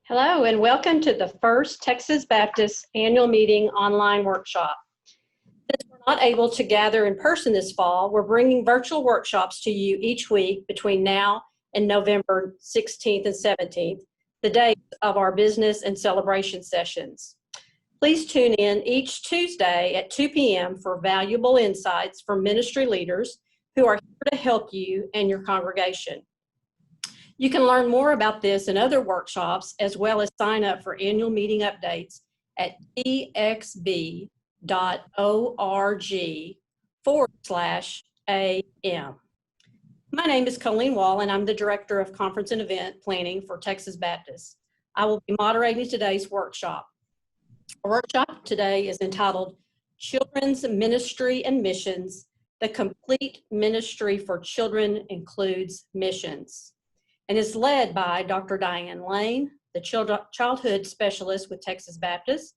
Hello, and welcome to the first Texas Baptist Annual Meeting online workshop. Since we're not able to gather in person this fall, we're bringing virtual workshops to you each week between now and November 16th and 17th, the days of our business and celebration sessions. Please tune in each Tuesday at 2 p.m. for valuable insights from ministry leaders who are here to help you and your congregation. You can learn more about this and other workshops, as well as sign up for annual meeting updates at txb.org/AM. My name is Colleen Wall, and I'm the Director of Conference and Event Planning for Texas Baptist. I will be moderating today's workshop. Our workshop today is entitled Children's Ministry and Missions. The Complete Ministry for Children Includes Missions, and is led by Dr. Diane Lane, the childhood specialist with Texas Baptist,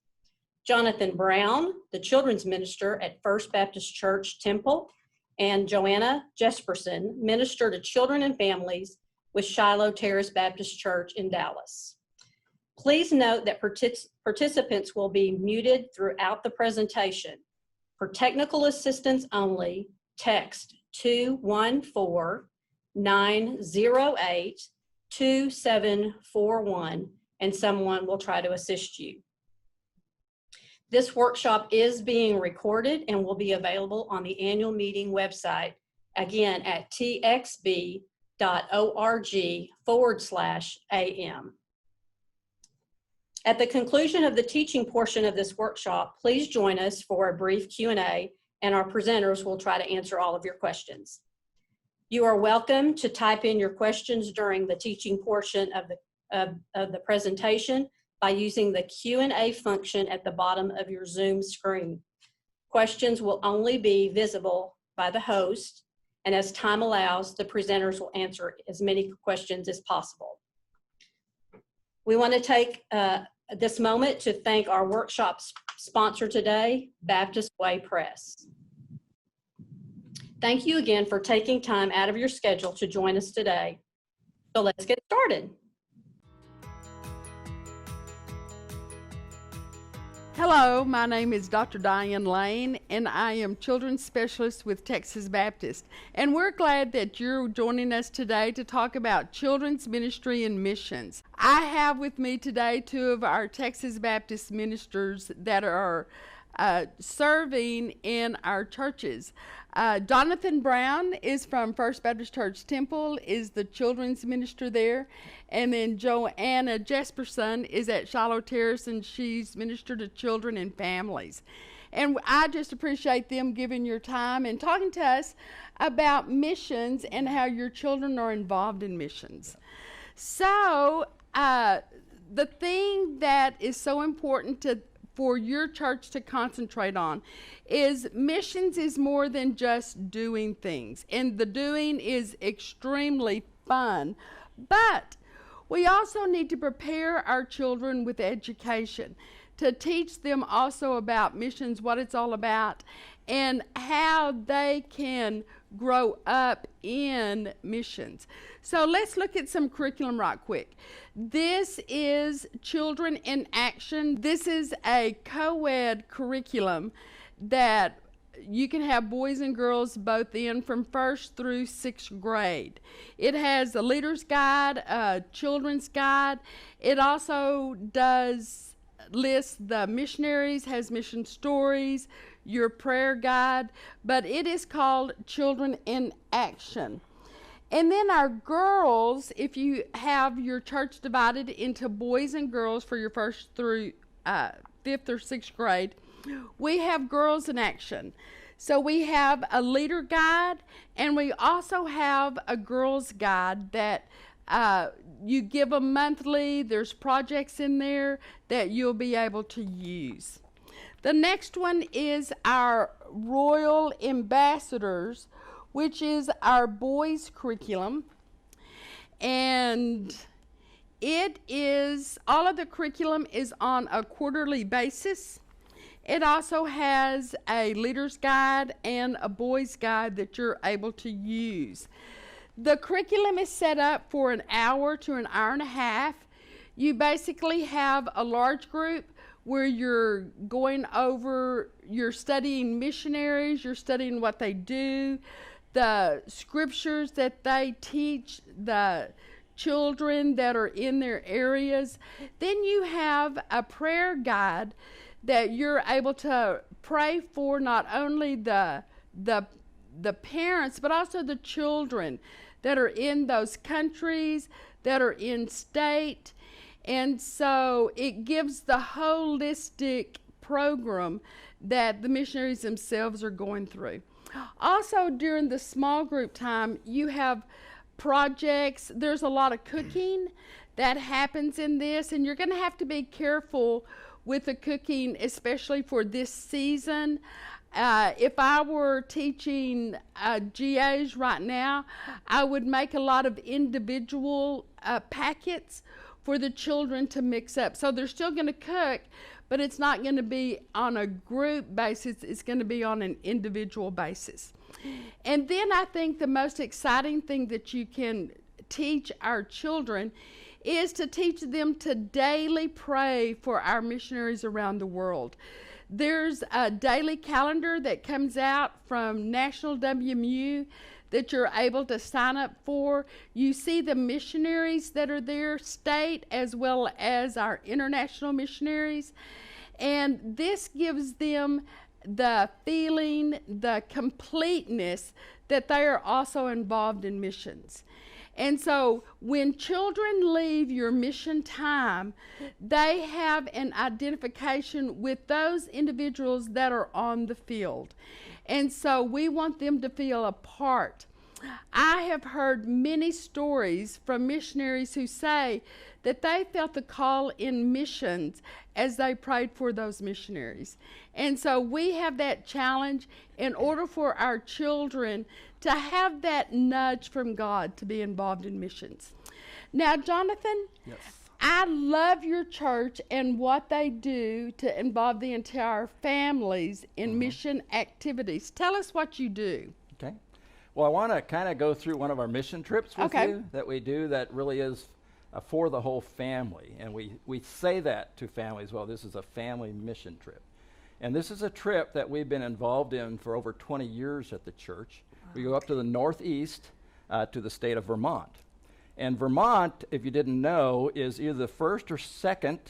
Jonathan Brown, the children's minister at First Baptist Church Temple, and Joanna Jespersen, minister to children and families with Shiloh Terrace Baptist Church in Dallas. Please note that participants will be muted throughout the presentation. For technical assistance only, text 214-908-2741 and someone will try to assist you. This workshop is being recorded and will be available on the annual meeting website, again at txb.org/AM. At the conclusion of the teaching portion of this workshop, please join us for a brief Q&A, and our presenters will try to answer all of your questions. You are welcome to type in your questions during the teaching portion of the presentation by using the Q&A function at the bottom of your Zoom screen. Questions will only be visible by the host, and as time allows, the presenters will answer as many questions as possible. We want to take this moment to thank our workshop sponsor today, Baptist Way Press. Thank you again for taking time out of your schedule to join us today. So let's get started. Hello, my name is Dr. Diane Lane, and I am Children's Specialist with Texas Baptist. And we're glad that you're joining us today to talk about children's ministry and missions. I have with me today two of our Texas Baptist ministers that are serving in our churches. Jonathan Brown is from First Baptist Church Temple, is the children's minister there. And then Joanna Jespersen is at Shiloh Terrace, and she's minister to children and families. And I just appreciate them giving your time and talking to us about missions and how your children are involved in missions. So the thing that is so important for your church to concentrate on is missions is more than just doing things, and the doing is extremely fun, but we also need to prepare our children with education to teach them also about missions, what it's all about, and how they can grow up in missions. So let's look at some curriculum right quick. This is Children in Action. This is a co-ed curriculum that you can have boys and girls both in from 1st through 6th grade. It has a leader's guide, a children's guide. It also does list the missionaries, has mission stories, your prayer guide, but it is called Children in Action. And then our girls, if you have your church divided into boys and girls for your 1st through 5th or 6th grade, we have Girls in Action. So we have a leader guide, and we also have a girls guide that you give them monthly. There's projects in there that you'll be able to use. The next one is our Royal Ambassadors, which is our boys curriculum. And it is, all of the curriculum is on a quarterly basis. It also has a leader's guide and a boys guide that you're able to use. The curriculum is set up for an hour to an hour and a half. You basically have a large group where you're going over, you're studying missionaries, you're studying what they do, the scriptures that they teach the children that are in their areas. Then you have a prayer guide that you're able to pray for not only the parents, but also the children that are in those countries, that are in state. And so it gives the holistic program that the missionaries themselves are going through. Also, during the small group time, you have projects. There's a lot of cooking that happens in this, and you're going to have to be careful with the cooking, especially for this season. If I were teaching GAs right now, I would make a lot of individual packets for the children to mix up. So they're still going to cook, but it's not going to be on a group basis. It's going to be on an individual basis. And then I think the most exciting thing that you can teach our children is to teach them to daily pray for our missionaries around the world. There's a daily calendar that comes out from National WMU that you're able to sign up for. You see the missionaries that are there, state as well as our international missionaries. And this gives them the feeling, the completeness that they are also involved in missions. And so when children leave your mission time, they have an identification with those individuals that are on the field. And so we want them to feel a part. I have heard many stories from missionaries who say that they felt the call in missions as they prayed for those missionaries. And so we have that challenge in order for our children to have that nudge from God to be involved in missions. Now, Jonathan, Yes. I love your church and what they do to involve the entire families in mission activities. Tell us what you do. Okay. Well, I want to kind of go through one of our mission trips with Okay. you that we do that really is for the whole family. And we say that to families, well, this is a family mission trip. And this is a trip that we've been involved in for over 20 years at the church. We go up to the northeast to the state of Vermont. And Vermont, if you didn't know, is either the first or second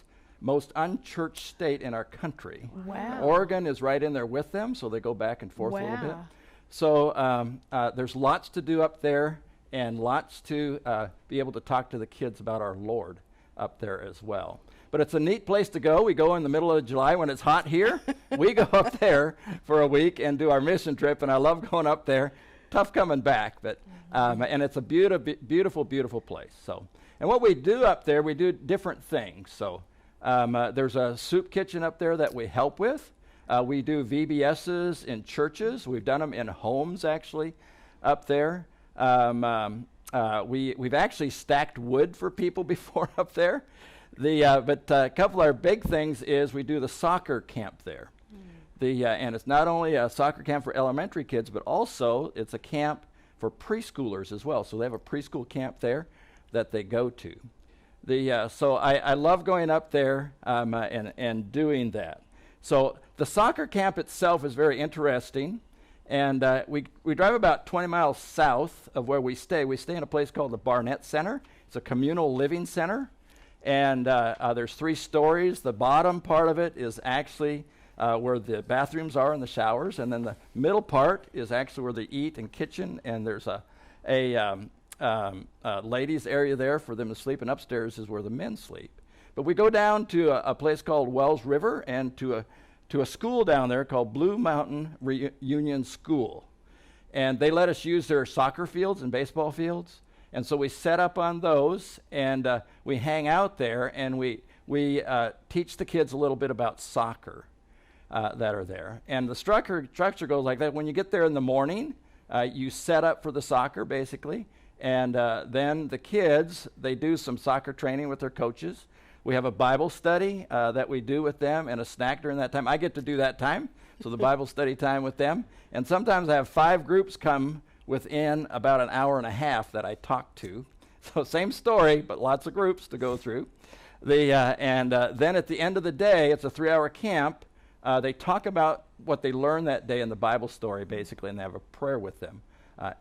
most unchurched state in our country. Wow. Oregon is right in there with them, so they go back and forth a little bit. Wow. So there's lots to do up there and lots to be able to talk to the kids about our Lord up there as well. But it's a neat place to go. We go in the middle of July when it's hot here. We go up there for a week and do our mission trip, and I love going up there. Tough coming back, but and it's a beautiful, beautiful place. So, and what we do up there, we do different things. So there's a soup kitchen up there that we help with. We do VBSs in churches. We've done them in homes, actually, up there. We've actually stacked wood for people before up there. But a couple of our big things is we do the soccer camp there. And it's not only a soccer camp for elementary kids, but also it's a camp for preschoolers as well. So they have a preschool camp there that they go to. So I love going up there and doing that. So the soccer camp itself is very interesting. And we drive about 20 miles south of where we stay. We stay in a place called the Barnett Center. It's a communal living center. And there's 3 stories. The bottom part of it is actually where the bathrooms are and the showers. And then the middle part is actually where they eat and kitchen. And there's a ladies' area there for them to sleep. And upstairs is where the men sleep. But we go down to a place called Wells River and to a school down there called Blue Mountain Union School. And they let us use their soccer fields and baseball fields. And so we set up on those, and we hang out there, and we teach the kids a little bit about soccer that are there. And the structure goes like that. When you get there in the morning, you set up for the soccer, basically. And then the kids, they do some soccer training with their coaches. We have a Bible study that we do with them and a snack during that time. I get to do that time, so the Bible study time with them. And sometimes I have 5 groups come within about an hour and a half that I talk to. So same story, but lots of groups to go through. Then at the end of the day, it's a 3-hour camp. They talk about what they learned that day in the Bible story, basically, and they have a prayer with them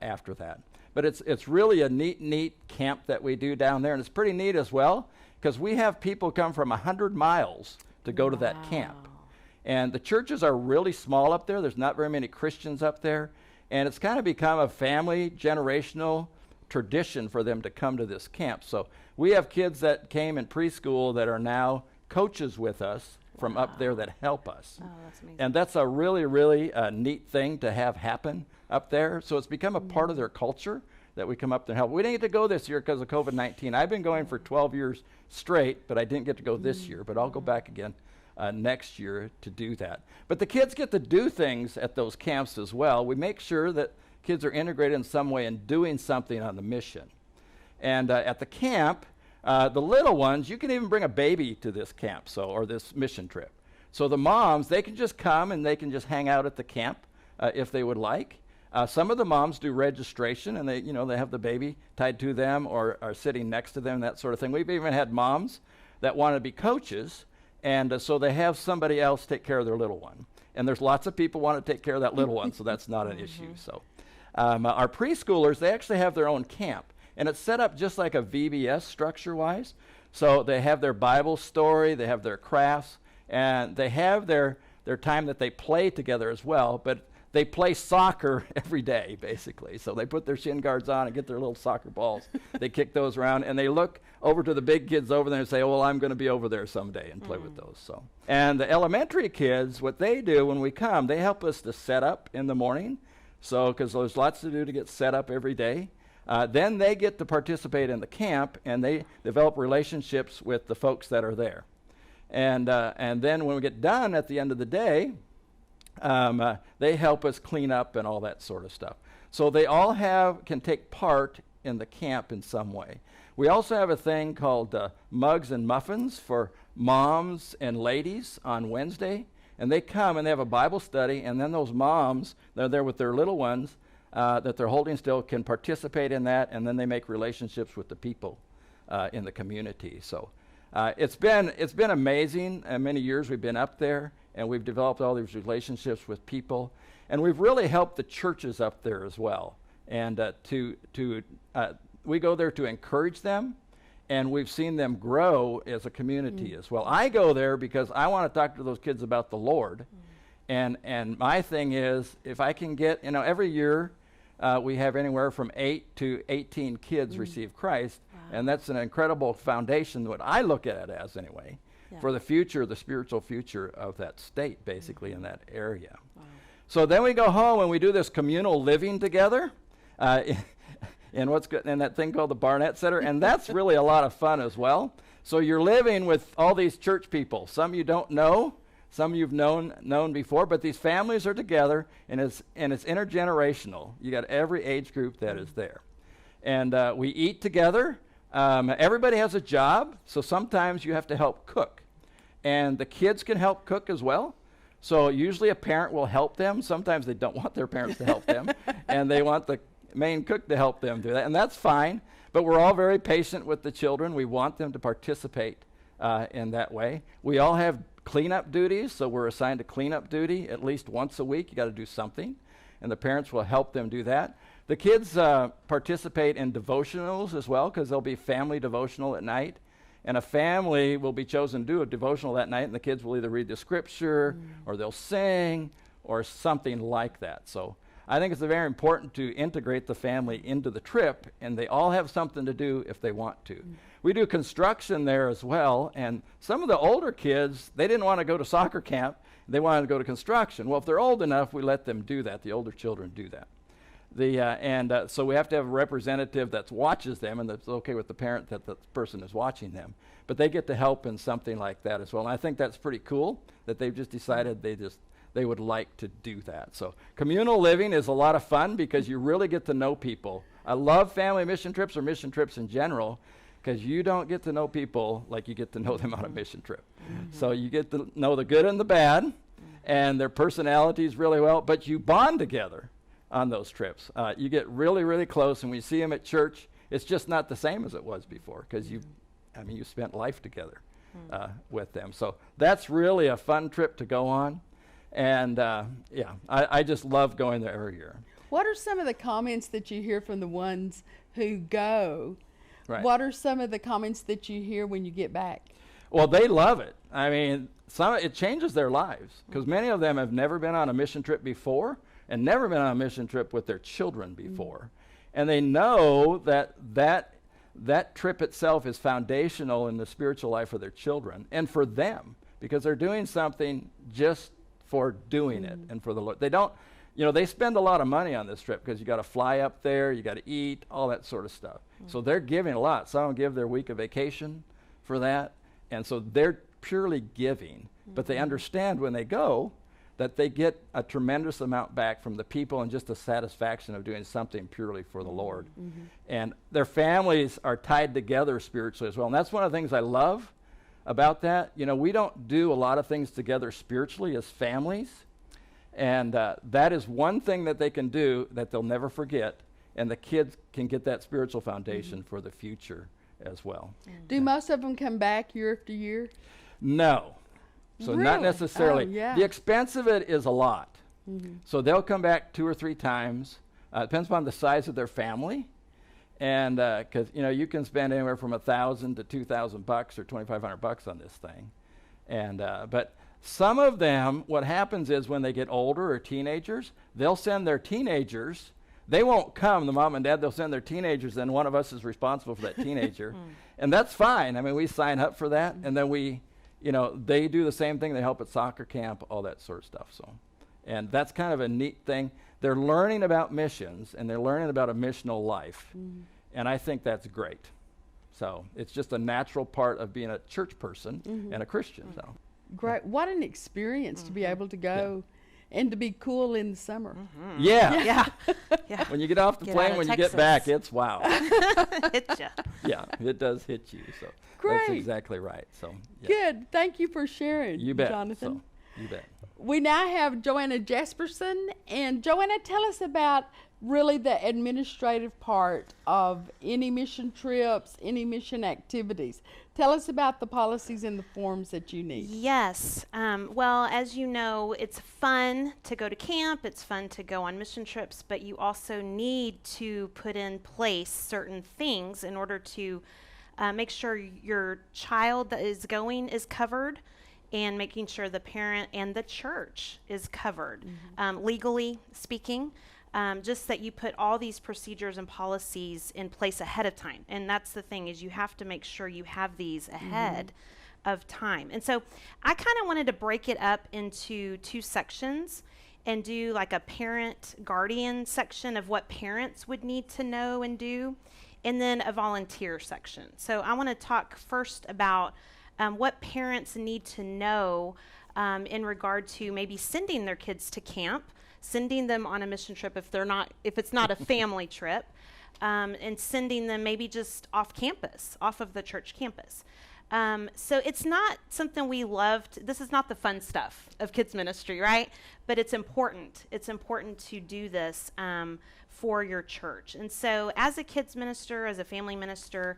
after that. But it's really a neat camp that we do down there, and it's pretty neat as well, because we have people come from 100 miles to go to that camp. And the churches are really small up there. There's not very many Christians up there, and it's kind of become a family, generational tradition for them to come to this camp. So we have kids that came in preschool that are now coaches with us from up there that help us. Oh, that's amazing. And that's a really neat thing to have happen up there. So it's become a part of their culture that we come up there and help. We didn't get to go this year because of COVID-19. I've been going for 12 years straight, but I didn't get to go this year. But I'll go back again next year to do that. But the kids get to do things at those camps as well. We make sure that kids are integrated in some way and doing something on the mission. And at the camp, the little ones, you can even bring a baby to this camp, or this mission trip. So the moms, they can just come and they can just hang out at the camp if they would like. Some of the moms do registration, and they have the baby tied to them or are sitting next to them, that sort of thing. We've even had moms that want to be coaches, and so they have somebody else take care of their little one. And there's lots of people want to take care of that little one, so that's not an issue. So our preschoolers, they actually have their own camp. And it's set up just like a VBS structure-wise. So they have their Bible story, they have their crafts, and they have their time that they play together as well. But they play soccer every day, basically. So they put their shin guards on and get their little soccer balls. They kick those around, and they look over to the big kids over there and say, oh, well, I'm going to be over there someday and play with those. So, and the elementary kids, what they do when we come, they help us to set up in the morning. So, because there's lots to do to get set up every day. Then they get to participate in the camp, and they develop relationships with the folks that are there. And then when we get done at the end of the day, they help us clean up and all that sort of stuff. So they all can take part in the camp in some way. We also have a thing called Mugs and Muffins for moms and ladies on Wednesday. And they come and they have a Bible study, and then those moms, they're there with their little ones, that they're holding still, can participate in that, and then they make relationships with the people in the community. So it's been amazing. Many years we've been up there, and we've developed all these relationships with people, and we've really helped the churches up there as well. And we go there to encourage them, and we've seen them grow as a community as well. I go there because I want to talk to those kids about the Lord. And my thing is, if I can get, every year we have anywhere from 8 to 18 kids receive Christ. Wow. And that's an incredible foundation, what I look at it as anyway, for the future, the spiritual future of that state, basically, in that area. Wow. So then we go home and we do this communal living together in that thing called the Barnett Center. And that's really a lot of fun as well. So you're living with all these church people. Some you don't know. Some you've known before, but these families are together, and it's intergenerational. You got every age group that is there. And we eat together. Everybody has a job, so sometimes you have to help cook. And the kids can help cook as well. So usually a parent will help them. Sometimes they don't want their parents to help them, and they want the main cook to help them do that, and that's fine. But we're all very patient with the children. We want them to participate in that way. We all have cleanup duties, so we're assigned to cleanup duty at least once a week. You got to do something, and the parents will help them do that. The kids participate in devotionals as well, because there'll be family devotional at night, and a family will be chosen to do a devotional that night, and the kids will either read the scripture or they'll sing or something like that. So I think it's very important to integrate the family into the trip, and they all have something to do if they want to. We do construction there as well, and some of the older kids, they didn't want to go to soccer camp. They wanted to go to construction. Well, if they're old enough, we let them do that. The older children do that. So we have to have a representative that watches them, and that's okay with the parent that the person is watching them. But they get to help in something like that as well. And I think that's pretty cool that they've just decided they would like to do that. So communal living is a lot of fun because you really get to know people. I love family mission trips or mission trips in general, because you don't get to know people like you get to know them on a mission trip. So you get to know the good and the bad and their personalities really well, but you bond together on those trips. You get really, really close, and when you see them at church, it's just not the same as it was before, because you spent life together. with them. So that's really a fun trip to go on. And I just love going there every year. What are some of the comments that you hear from the ones who go? Right. What are some of the comments that you hear when you get back? Well, they love it. I mean, it changes their lives because many of them have never been on a mission trip before and never been on a mission trip with their children before. And they know that trip itself is foundational in the spiritual life of their children and for them because they're doing something just for doing it and for the Lord. They don't, they spend a lot of money on this trip because you got to fly up there, you got to eat, all that sort of stuff. So they're giving a lot. Some will give their week of vacation for that. And so they're purely giving, but they understand when they go that they get a tremendous amount back from the people and just the satisfaction of doing something purely for the Lord. And their families are tied together spiritually as well. And that's one of the things I love about that. We don't do a lot of things together spiritually as families. And that is one thing that they can do that they'll never forget. And the kids can get that spiritual foundation for the future as well. Do most of them come back year after year? No. So not Really? necessarily. Oh, yeah. The expense of it is a lot. So they'll come back 2 or 3 times. Depends upon the size of their family. And because, you can spend anywhere from $1,000 to $2,000 or $2,500 on this thing. And but some of them, what happens is when they get older or teenagers, they'll send their teenagers. They won't come, the mom and dad, they'll send their teenagers, and one of us is responsible for that teenager. And that's fine. I mean, we sign up for that, and then we, they do the same thing. They help at soccer camp, all that sort of stuff. So, and that's kind of a neat thing. They're learning about missions, and they're learning about a missional life. And I think that's great. So it's just a natural part of being a church person and a Christian. So. Great. What an experience to be able to go and to be cool in the summer. Yeah. Yeah. When you get off the Get plane, out when of you get Texas. back, it's wow. Hit ya. Yeah, it does hit you. So Great. that's exactly right. So yeah. Good. Thank you for sharing, You bet. Jonathan. So, you bet. We now have Joanna Jespersen. And Joanna, tell us about really the administrative part of any mission trips, any mission activities. Tell us about the policies and the forms that you need. Yes. Well, as you know, it's fun to go to camp. It's fun to go on mission trips, but you also need to put in place certain things in order to make sure your child that is going is covered and making sure the parent and the church is covered, legally speaking. Just that you put all these procedures and policies in place ahead of time. And that's the thing, is you have to make sure you have these ahead of time. And so I kind of wanted to break it up into 2 sections and do like a parent guardian section of what parents would need to know and do, and then a volunteer section. So I want to talk first about what parents need to know in regard to maybe sending their kids to camp, sending them on a mission trip if it's not a family trip, and sending them maybe just off campus, off of the church campus. So it's not something we loved. This is not the fun stuff of kids ministry, right? But it's important. It's important to do this for your church. And so as a kids minister, as a family minister,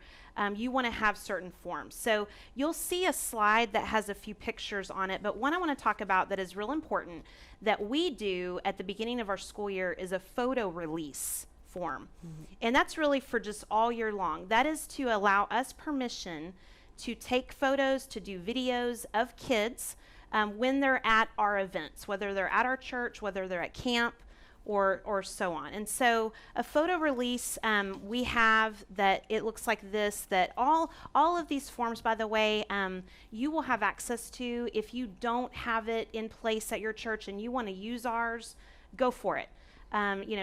you want to have certain forms. So you'll see a slide that has a few pictures on it, but one I want to talk about that is real important that we do at the beginning of our school year is a photo release form. And that's really for just all year long. That is to allow us permission to take photos, to do videos of kids when they're at our events, whether they're at our church, whether they're at camp, or so on. And so a photo release, we have that it looks like this, that all of these forms, by the way, you will have access to. If you don't have it in place at your church and you want to use ours, go for it.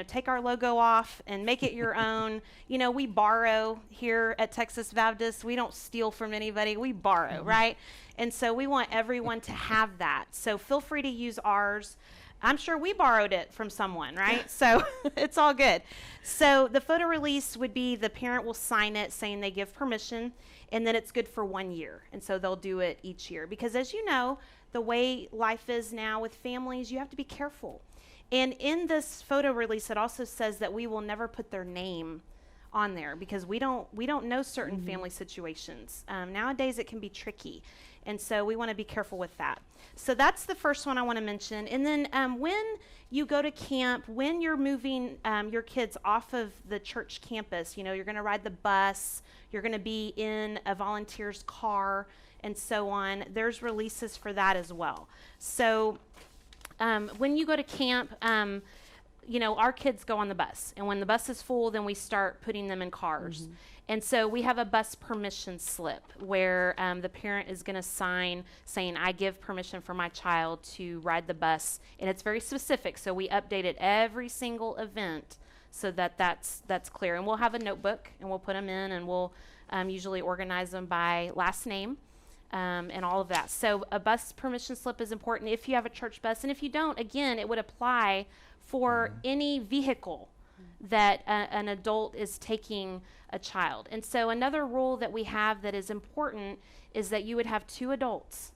Take our logo off and make it your own. We borrow here at Texas Baptist. We don't steal from anybody. We borrow, right? And so we want everyone to have that. So feel free to use ours. I'm sure we borrowed it from someone, right? So it's all good. So the photo release would be the parent will sign it saying they give permission, and then it's good for 1 year. And so they'll do it each year. Because as you know, the way life is now with families, you have to be careful. And in this photo release, it also says that we will never put their name on there, because we don't know certain family situations. Nowadays it can be tricky, and so we want to be careful with that. So that's the first one I want to mention. And then when you go to camp, when you're moving your kids off of the church campus, you know, you're going to ride the bus, you're going to be in a volunteer's car, and so on. There's releases for that as well. So when you go to camp, you know, our kids go on the bus, and when the bus is full, then we start putting them in cars. And so we have a bus permission slip where the parent is going to sign saying, I give permission for my child to ride the bus, and it's very specific, so we update it every single event so that that's clear. And we'll have a notebook, and we'll put them in, and we'll usually organize them by last name. And all of that. So a bus permission slip is important if you have a church bus. And if you don't, again, it would apply for any vehicle that an adult is taking a child. And so another rule that we have that is important is that you would have 2 adults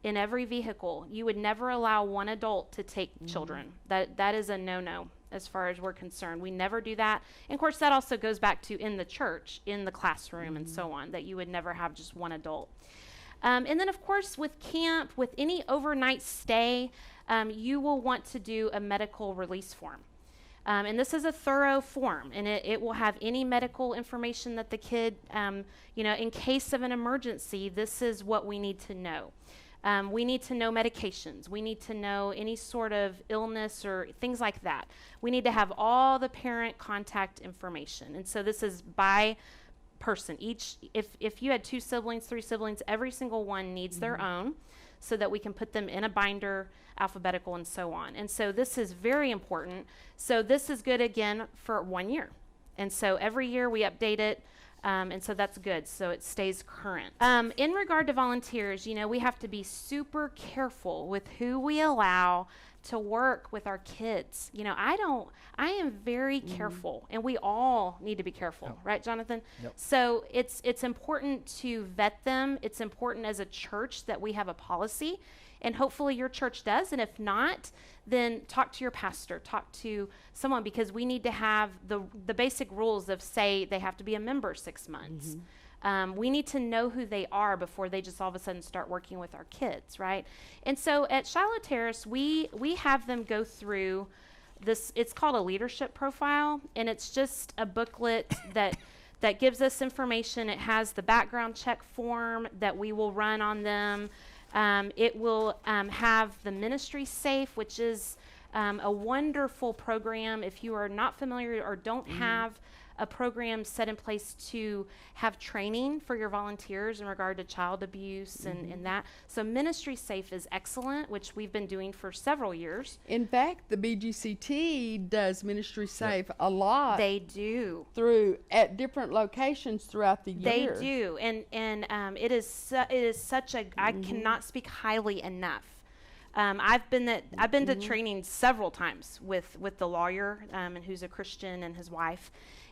in every vehicle. You would never allow one adult to take children. That is a no-no as far as we're concerned. We never do that. And of course, that also goes back to in the church, in the classroom, and so on, that you would never have just one adult. And then, of course, with camp, with any overnight stay, you will want to do a medical release form. And this is a thorough form, and it will have any medical information that the kid, you know, in case of an emergency, this is what we need to know. We need to know medications. We need to know any sort of illness or things like that. We need to have all the parent contact information. And so this is by person. Each, if you had 2 siblings, 3 siblings, every single one needs their own, so that we can put them in a binder, alphabetical, and so on. And so this is very important. So this is good, again, for 1 year. And so every year we update it, and so that's good, so it stays current. In regard to volunteers, you know, we have to be super careful with who we allow to work with our kids. You know, I am very careful, and we all need to be careful, right, Jonathan? Yep. So it's important to vet them. It's important as a church that we have a policy, and hopefully your church does. And if not, then talk to your pastor, talk to someone, because we need to have the basic rules of, say, they have to be a member 6 months. We need to know who they are before they just all of a sudden start working with our kids, right? And so at Shiloh Terrace, we have them go through this. It's called a leadership profile, and it's just a booklet that gives us information. It has the background check form that we will run on them. It will have the Ministry Safe, which is a wonderful program. If you are not familiar or don't have a program set in place to have training for your volunteers in regard to child abuse and that. So Ministry Safe is excellent, which we've been doing for several years. In fact, the BGCT does Ministry Safe a lot. They do. At different locations throughout the year. They do. And it is such a, I cannot speak highly enough. I've been to training several times with the lawyer, and who's a Christian, and his wife.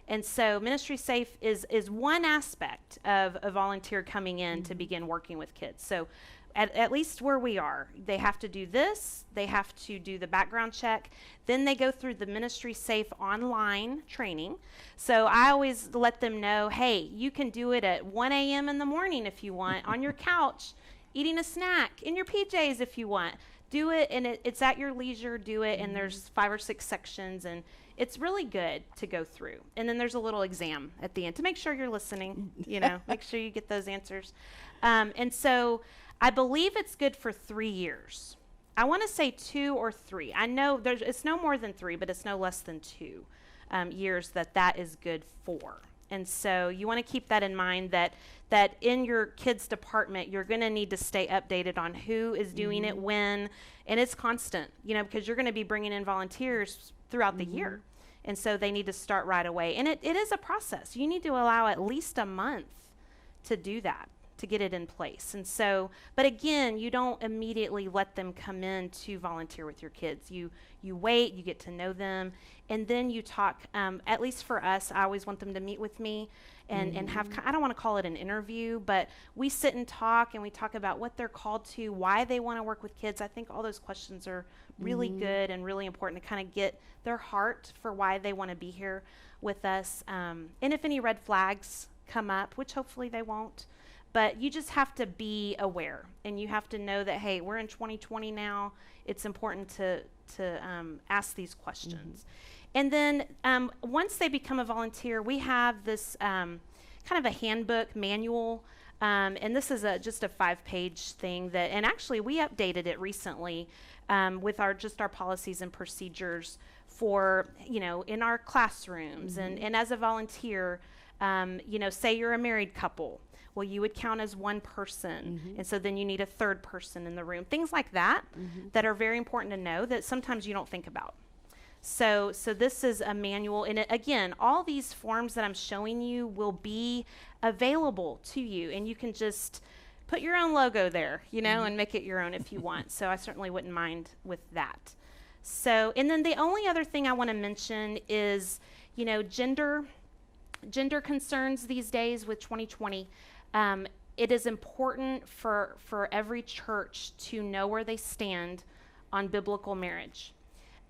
And so Ministry Safe is one aspect of a volunteer coming in to begin working with kids. So at least where we are, they have to do this, they have to do the background check, then they go through the Ministry Safe online training. So I always let them know, hey, you can do it at 1 a.m. in the morning if you want, on your couch, eating a snack, in your PJs if you want. Do it, and it's at your leisure, do it, and there's 5 or 6 sections, and it's really good to go through. And then there's a little exam at the end to make sure you're listening, you know, make sure you get those answers. And so I believe it's good for 3 years. I want to say 2 or 3. I know it's no more than 3, but it's no less than 2 years that is good for. And so you want to keep that in mind, that in your kids department, you're going to need to stay updated on who is doing it when, and it's constant, you know, because you're going to be bringing in volunteers throughout the year. And so they need to start right away. And it is a process. You need to allow at least a month to do that, get it in place. And so, but again, you don't immediately let them come in to volunteer with your kids. You wait, you get to know them, and then you talk. At least for us, I always want them to meet with me and have, I don't want to call it an interview, but we sit and talk, and we talk about what they're called to, why they want to work with kids. I think all those questions are really good and really important to kind of get their heart for why they want to be here with us. And if any red flags come up, which hopefully they won't, but you just have to be aware, and you have to know that, hey, we're in 2020 now. It's important to ask these questions. And then once they become a volunteer, we have this kind of a handbook manual, and this is just a 5-page thing that, and actually we updated it recently with our policies and procedures for, in our classrooms, and as a volunteer, say you're a married couple. Well, you would count as one person, and so then you need a third person in the room. Things like that that are very important to know that sometimes you don't think about. So this is a manual, and again, all these forms that I'm showing you will be available to you, and you can just put your own logo there, and make it your own if you want. So I certainly wouldn't mind with that. So, and then the only other thing I want to mention is, gender concerns these days with 2020. It is important for every church to know where they stand on biblical marriage.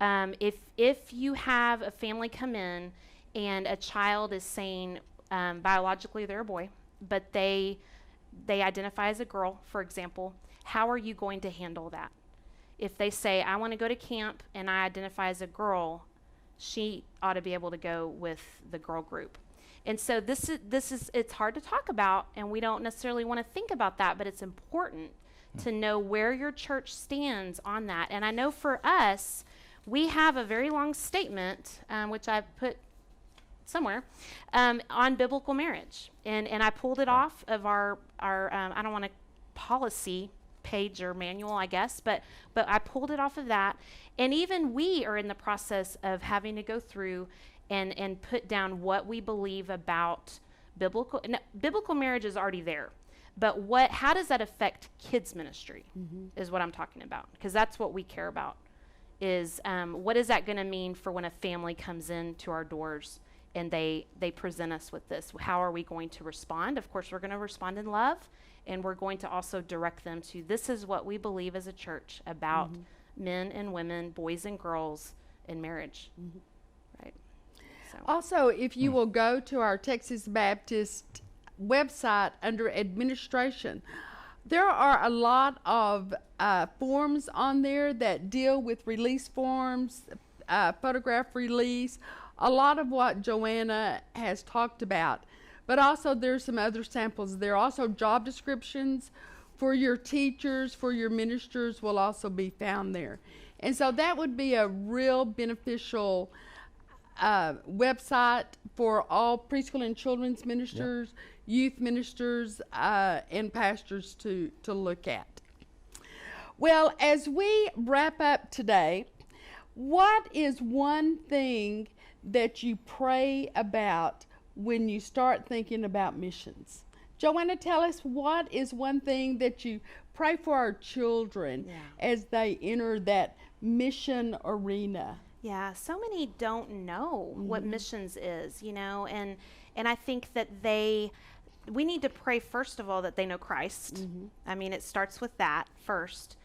If you have a family come in and a child is saying biologically they're a boy, but they identify as a girl, for example, how are you going to handle that? If they say, I want to go to camp and I identify as a girl, she ought to be able to go with the girl group. And so this is it's hard to talk about, and we don't necessarily want to think about that, but it's important to know where your church stands on that. And I know for us, we have a very long statement, which I put somewhere, on biblical marriage. And I pulled it off of our I don't want to policy page or manual, I guess, but I pulled it off of that. And even we are in the process of having to go through and put down what we believe about biblical marriage is already there. But how does that affect kids ministry is what I'm talking about, because that's what we care about, is what is that going to mean for when a family comes into our doors and they present us with this? How are we going to respond? Of course, we're going to respond in love, and we're going to also direct them to, this is what we believe as a church about men and women, boys and girls, in marriage. Right. So. Also, if you will go to our Texas Baptist website under administration, there are a lot of forms on there that deal with release forms, photograph release, a lot of what Joanna has talked about. But also there's some other samples. There are also job descriptions for your teachers, for your ministers will also be found there. And so that would be a real beneficial website for all preschool and children's ministers, youth ministers, and pastors to look at. Well, as we wrap up today, what is one thing that you pray about when you start thinking about missions? Joanna, tell us, what is one thing that you pray for our children as they enter that mission arena? Yeah, so many don't know what missions is, and I think that we need to pray, first of all, that they know Christ. I mean, it starts with that first.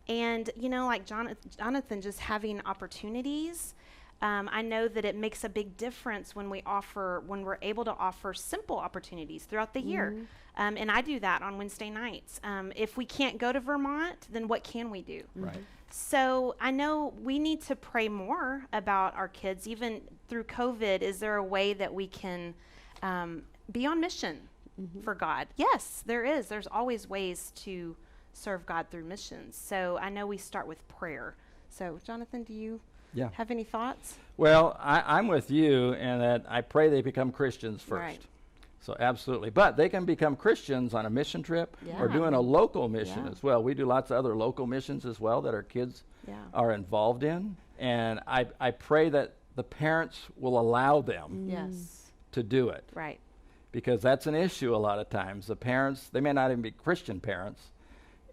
And, like Jonathan, just having opportunities. I know that it makes a big difference when we're able to offer simple opportunities throughout the year. And I do that on Wednesday nights. If we can't go to Vermont, then what can we do? Right. So I know we need to pray more about our kids. Even through COVID, is there a way that we can be on mission for God? Yes, there is. There's always ways to serve God through missions. So I know we start with prayer. So Jonathan, do you have any thoughts? Well, I'm with you in that I pray they become Christians first. Right. So absolutely. But they can become Christians on a mission trip or doing a local mission as well. We do lots of other local missions as well that our kids are involved in. And I pray that the parents will allow them to do it. Right. because that's an issue a lot of times. The parents, they may not even be Christian parents,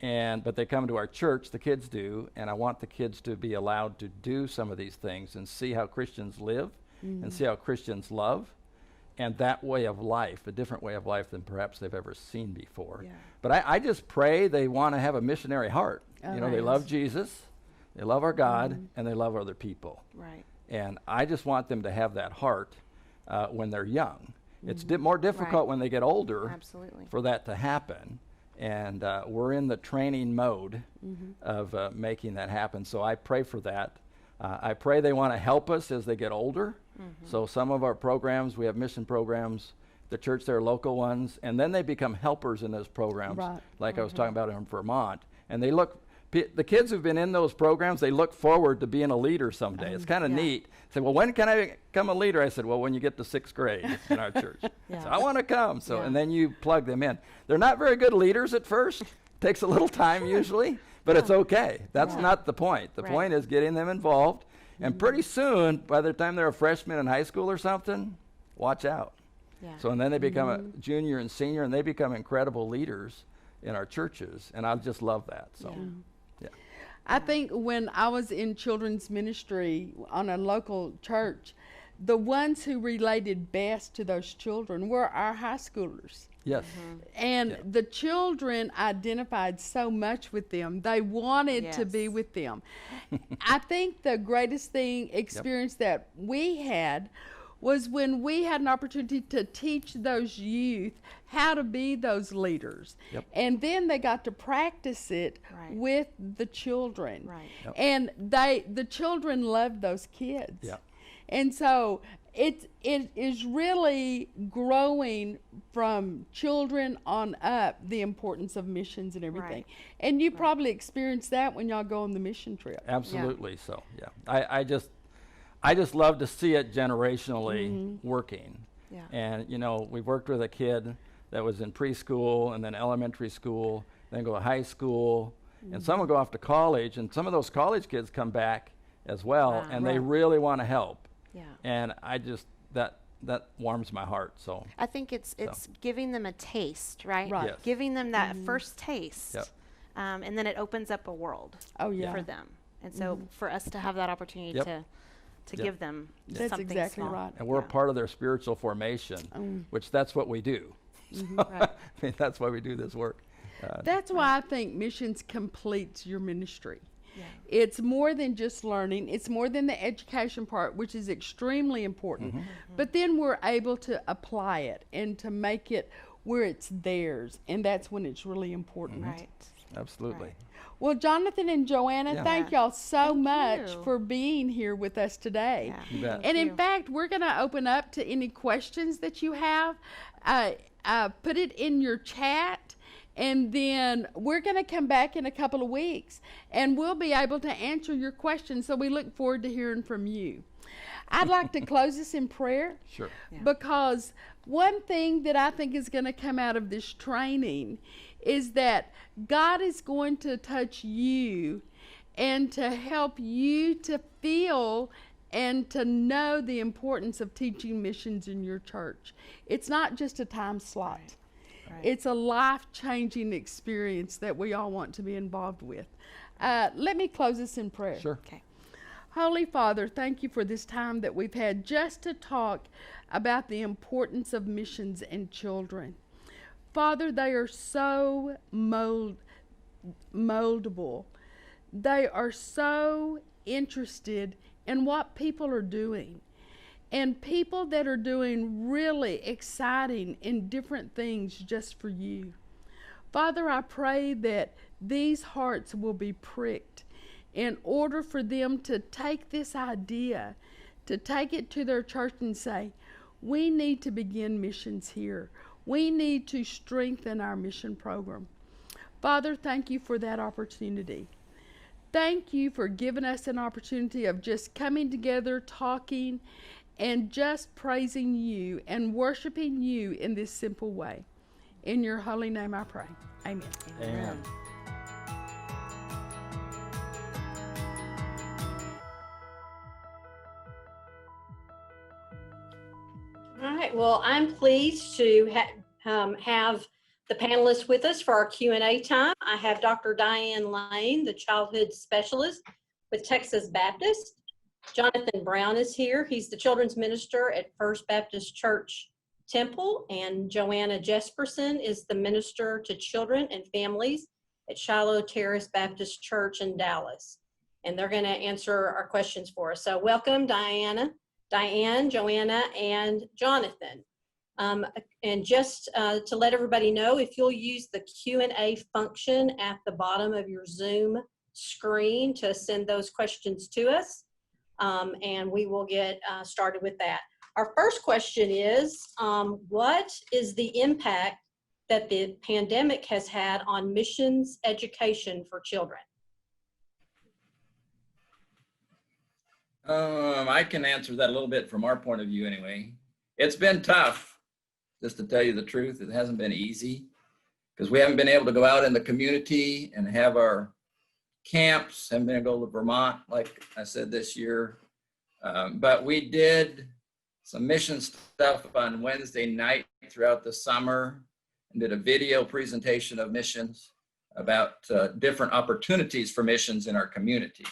but they come to our church, the kids do, and I want the kids to be allowed to do some of these things and see how Christians live and see how Christians love, and that way of life, a different way of life than perhaps they've ever seen before. Yeah. But I just pray they want to have a missionary heart. You know, they love Jesus, they love our God, and they love other people. Right. And I just want them to have that heart when they're young. It's more difficult Right. when they get older Absolutely. for that to happen. And we're in the training mode of making that happen. So I pray for that. I pray they want to help us as they get older. So some of our programs, we have mission programs, the church, they're local ones, and then they become helpers in those programs, Right. like I was talking about in Vermont. And they look, the kids who've been in those programs, they look forward to being a leader someday. It's kind of Yeah. neat. Say, well, when can I become a leader? I said, well, when you get to 6th grade in our church. Yeah. So I want to come. So, Yeah. and then you plug them in. They're not very good leaders at first. Takes a little time usually, but it's okay. That's Yeah. not the point. The Right. point is getting them involved. And pretty soon, by the time they're a freshman in high school or something, watch out. Yeah. So, and then they become a junior and senior, and they become incredible leaders in our churches. And I just love that. So, yeah. I think when I was in children's ministry on a local church, the ones who related best to those children were our high schoolers. Yes. And Yeah. the children identified so much with them. They wanted to be Yes. with them. I think the greatest experience that we had was when we had an opportunity to teach those youth how to be those leaders. Yep. And then they got to practice it Right. with the children. Right. Yep. And the children loved those kids. Yeah. And so it is really growing from children on up, the importance of missions and everything. Right. And you probably experienced that when y'all go on the mission trip. Absolutely. So, yeah. I just love to see it generationally working. Yeah. And, you know, we've worked with a kid that was in preschool and then elementary school, then go to high school, and some will go off to college, and some of those college kids come back as well, Wow. and they really want to help. Yeah. And I just, that warms my heart. So, I think it's giving them a taste, right? Right. Yes. Giving them that first taste, Yep. and then it opens up a world Oh, yeah. for them. And so for us to have that opportunity Yep. to Yep. give them That's something exactly small. right. and we're a Yeah. part of their spiritual formation, which that's what we do. Right. I mean, that's why we do this work. That's why I think missions completes your ministry. Yeah. It's more than just learning. It's more than the education part, which is extremely important. But then we're able to apply it and to make it where it's theirs. And that's when it's really important. Right. Absolutely. Right. Well, Jonathan and Joanna, Yeah. thank y'all so Thank much you. for being here with us today. Yeah. You bet. And in you. fact, we're going to open up to any questions that you have. Put it in your chat, and then we're going to come back in a couple of weeks, and we'll be able to answer your questions. So we look forward to hearing from you. I'd like to close this in prayer. Sure. Yeah. Because one thing that I think is going to come out of this training is that God is going to touch you and to help you to feel and to know the importance of teaching missions in your church. It's not just a time slot. Right. It's a life-changing experience that we all want to be involved with. Let me close this in prayer. Sure. Okay. Holy Father, thank you for this time that we've had just to talk about the importance of missions and children. Father, they are so moldable. They are so interested in what people are doing, and people that are doing really exciting and different things just for you. Father, I pray that these hearts will be pricked in order for them to take this idea, to take it to their church and say, we need to begin missions here. We need to strengthen our mission program. Father, thank you for that opportunity. Thank you for giving us an opportunity of just coming together, talking, and just praising you and worshiping you in this simple way. In your holy name I pray. Amen. Amen. All right. right, well, I'm pleased to have the panelists with us for our Q&A time. I have Dr. Diane Lane, the childhood specialist with Texas Baptist. Jonathan Brown is here. He's the children's minister at First Baptist Church Temple, and Joanna Jespersen is the minister to children and families at Shiloh Terrace Baptist Church in Dallas. And they're going to answer our questions for us. So welcome, Diane, Joanna, and Jonathan. And just to let everybody know, if you'll use the Q&A function at the bottom of your Zoom screen to send those questions to us, and we will get started with that. Our first question is, what is the impact that the pandemic has had on missions education for children? I can answer that a little bit from our point of view anyway. It's been tough, just to tell you the truth. It hasn't been easy because we haven't been able to go out in the community and have our camps. Haven't been able to go to Vermont, like I said, this year. But we did some mission stuff on Wednesday night throughout the summer and did a video presentation of missions about different opportunities for missions in our community.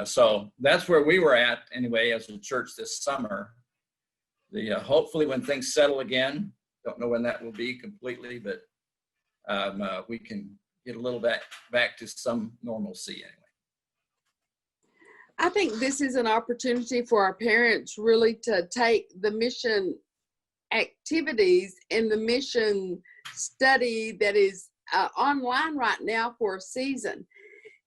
So that's where we were at anyway as a church this summer. Hopefully when things settle again, don't know when that will be completely, but we can get a little back to some normalcy anyway. I think this is an opportunity for our parents really to take the mission activities and the mission study that is online right now for a season.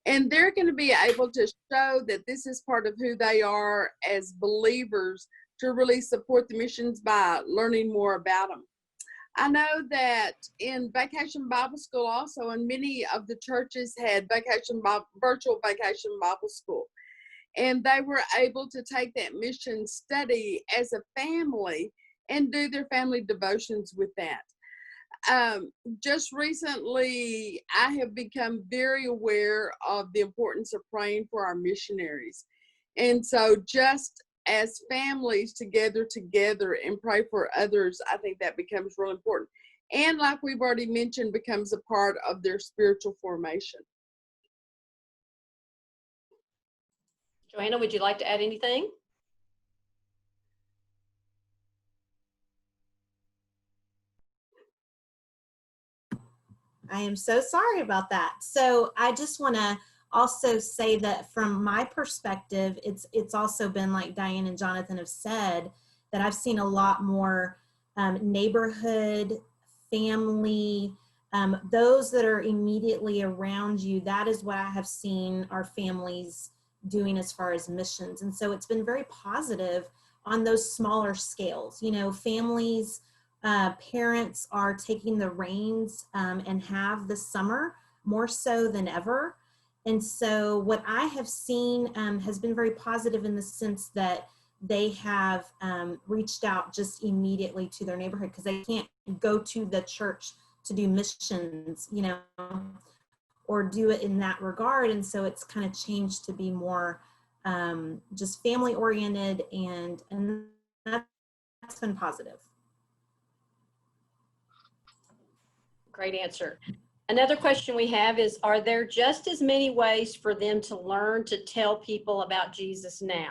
And they're going to be able to show that this is part of who they are as believers to really support the missions by learning more about them. I know that in Vacation Bible School also, and many of the churches had virtual Vacation Bible School. And they were able to take that mission study as a family and do their family devotions with that. Just recently, I have become very aware of the importance of praying for our missionaries. And so just as families together and pray for others, I think that becomes real important. And like we've already mentioned, becomes a part of their spiritual formation. Joanna, would you like to add anything? I am so sorry about that. So I just want to also say that from my perspective, it's also been, like Diane and Jonathan have said, that I've seen a lot more neighborhood, family, those that are immediately around you. That is what I have seen our families doing as far as missions. And so it's been very positive on those smaller scales. You know, families, parents are taking the reins and have this summer more so than ever. And so what I have seen has been very positive in the sense that they have reached out just immediately to their neighborhood because they can't go to the church to do missions, you know, or do it in that regard. And so it's kind of changed to be more just family oriented, and that's been positive. Great answer. Another question we have is, are there just as many ways for them to learn to tell people about Jesus now?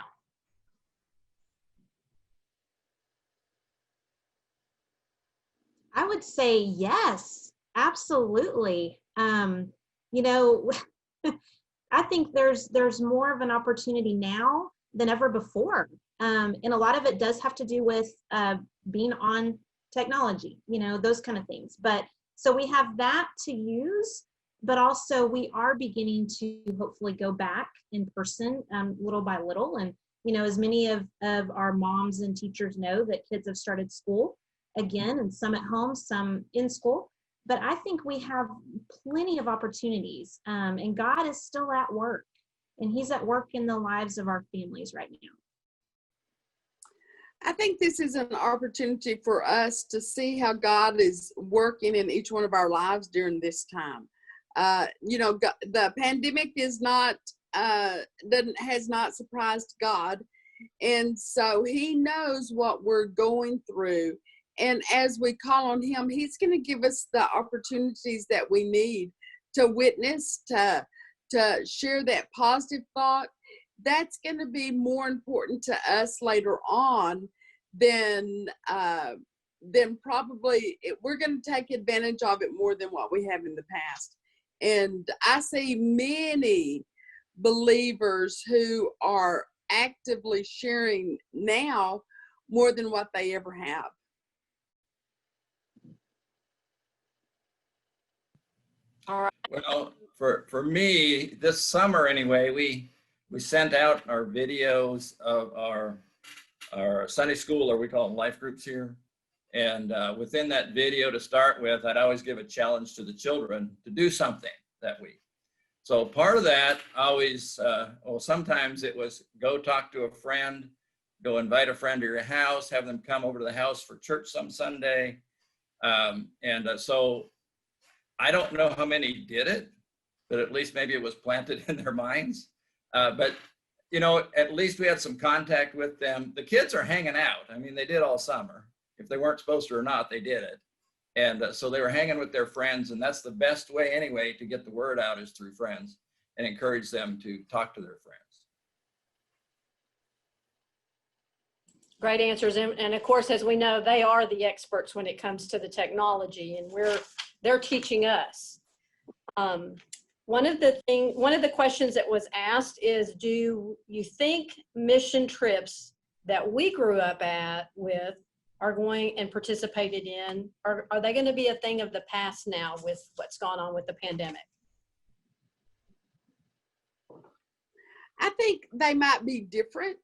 I would say yes, absolutely. You know, I think there's more of an opportunity now than ever before. And a lot of it does have to do with being on technology, you know, those kind of things. But so we have that to use, but also we are beginning to hopefully go back in person little by little. And, you know, as many of our moms and teachers know, that kids have started school again, and some at home, some in school. But I think we have plenty of opportunities, and God is still at work, and he's at work in the lives of our families right now. I think this is an opportunity for us to see how God is working in each one of our lives during this time. You know, the pandemic is not, has not surprised God. And so he knows what we're going through. And as we call on him, he's going to give us the opportunities that we need to witness, to share that positive thought. That's going to be more important to us later on than probably we're going to take advantage of it more than what we have in the past. And I see many believers who are actively sharing now more than what they ever have. All right. Well, for me, this summer anyway, we sent out our videos of our Sunday school, or we call them life groups here. And within that video to start with, I'd always give a challenge to the children to do something that week. So part of that always, sometimes it was go talk to a friend, go invite a friend to your house, have them come over to the house for church some Sunday. So I don't know how many did it, but at least maybe it was planted in their minds. But you know, at least we had some contact with them. The kids are hanging out. I mean, they did all summer. If they weren't supposed to or not, they did it. And so they were hanging with their friends, and that's the best way anyway to get the word out, is through friends, and encourage them to talk to their friends. Great answers. And of course, as we know, they are the experts when it comes to the technology, and they're teaching us. One of the questions that was asked is, do you think mission trips that we grew up with are going and participated in, are they going to be a thing of the past now with what's gone on with the pandemic? I think they might be different.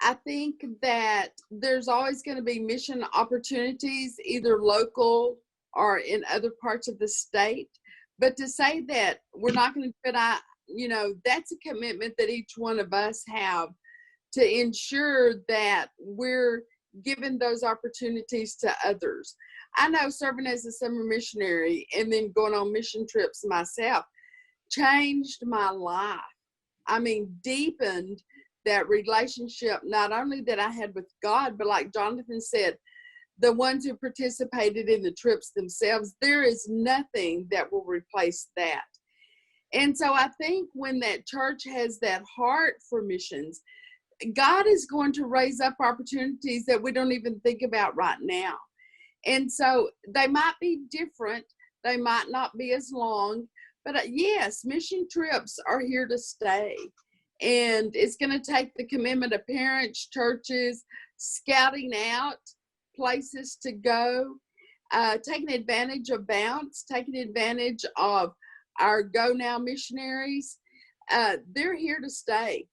I think that there's always going to be mission opportunities, either local or in other parts of the state. But to say that we're not going to fit out, you know, that's a commitment that each one of us have to ensure that we're giving those opportunities to others. I know serving as a summer missionary and then going on mission trips myself changed my life. I mean, deepened that relationship, not only that I had with God, but like Jonathan said, the ones who participated in the trips themselves, there is nothing that will replace that. And so I think when that church has that heart for missions, God is going to raise up opportunities that we don't even think about right now. And so they might be different. They might not be as long, but yes, mission trips are here to stay. And it's going to take the commitment of parents, churches, scouting out places to go, taking advantage of Bounce, taking advantage of our Go Now missionaries. They're here to stay.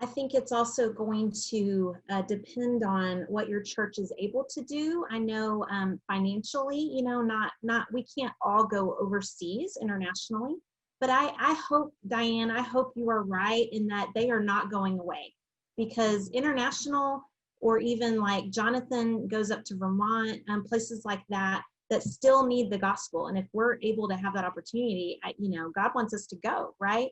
I think it's also going to depend on what your church is able to do. I know financially, you know, we can't all go overseas internationally, but I hope, Diane, I hope you are right in that they are not going away, because international, or even like Jonathan goes up to Vermont, places like that still need the gospel. And if we're able to have that opportunity, you know, God wants us to go, right?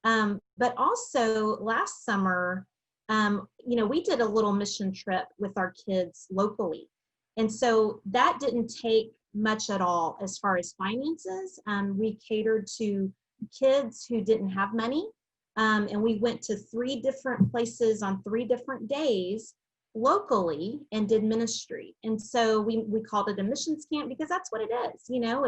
But also last summer, you know, we did a little mission trip with our kids locally. And so that didn't take much at all as far as finances. We catered to kids who didn't have money. And we went to 3 different places on 3 different days locally and did ministry. And so we called it a missions camp, because that's what it is. You know,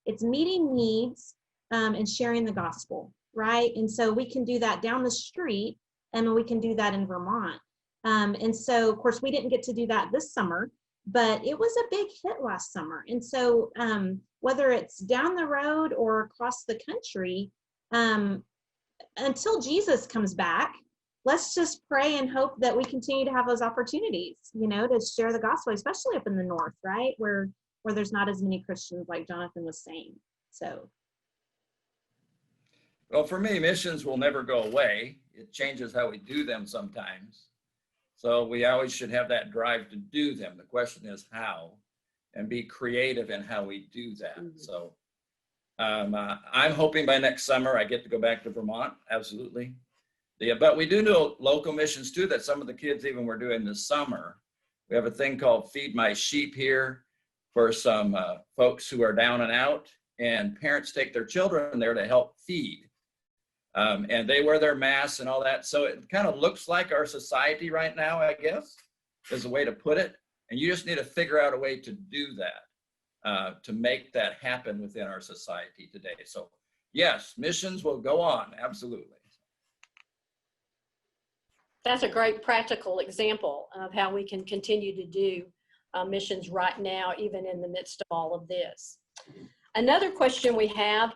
it's meeting needs and sharing the gospel. Right. And so we can do that down the street, and we can do that in Vermont. And so, of course, we didn't get to do that this summer, but it was a big hit last summer. And so whether it's down the road or across the country, until Jesus comes back, let's just pray and hope that we continue to have those opportunities, you know, to share the gospel, especially up in the north, right, where there's not as many Christians, like Jonathan was saying. So. Well, for me, missions will never go away. It changes how we do them sometimes. So we always should have that drive to do them. The question is how, and be creative in how we do that. Mm-hmm. So I'm hoping by next summer I get to go back to Vermont, absolutely. But we do know local missions too, that some of the kids even were doing this summer. We have a thing called Feed My Sheep here for some folks who are down and out, and parents take their children there to help feed. And they wear their masks and all that. So it kind of looks like our society right now, I guess, is a way to put it. And you just need to figure out a way to do that, to make that happen within our society today. So yes, missions will go on, absolutely. That's a great practical example of how we can continue to do missions right now, even in the midst of all of this. Another question we have,